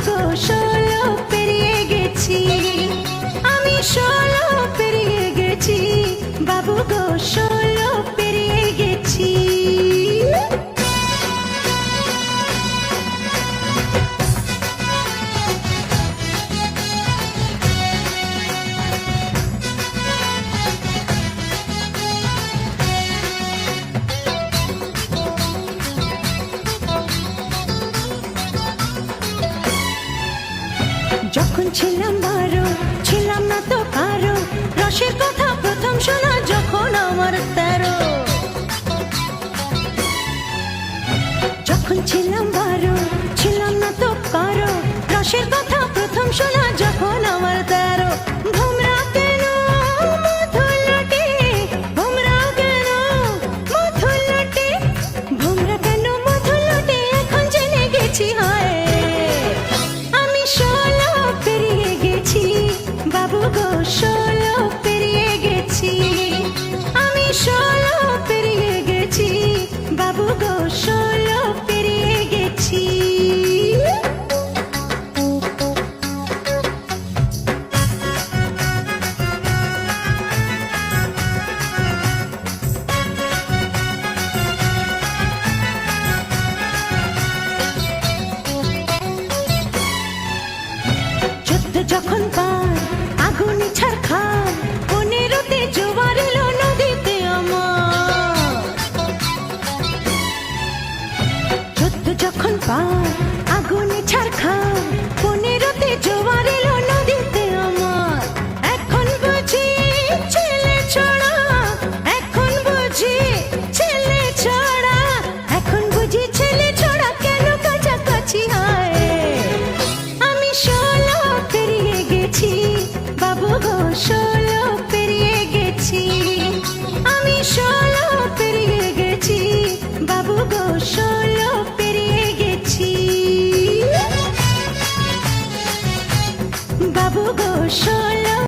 গো 16 পেরিয়ে গেছি, আমি 16 পেরিয়ে গেছি, বাবু গো 16 পেরিয়ে গেছি। যখন ছিলাম 12 ছিলাম না তো কারো, রসের কথা প্রথম শোনা যখন আমার 13। যখন ছিলাম 12 ছিলাম না তো কারো, রসের কথা প্রথম শোনা যখন আমার 13। ভোমরা কেন মধু লটে, ভোমরা কেন মধু লটে, ভোমরা কেন মধু লটে, এখন জেনে গেছি হয় আমি 16 পেরিয়ে গেছি, বাবু গো 16 পেরিয়ে গেছি, আমি 16 পেরিয়ে গেছি, বাবু গো 16 পেরিয়ে গেছি। যখন পার আগুনে ছারখার, 15তে জোয়ার এলো নদীতে আমার। 14 যখন পার আগুনে ছারখার, 15তে জোয়ার এলো নদীতে আমার। এখন বুঝি ছেলে ছড়া, এখন বুঝি ছেলে ছড়া, এখন বুঝি ছেলে ছড়া কেন কাছাকাছি হয় আমি 16 পেরিয়ে গেছি, বাবু গো 16 পেরিয়ে গেছি, আমি 16 পেরিয়ে গেছি, বাবু গো 16 পেরিয়ে গেছি, বাবু গো 16।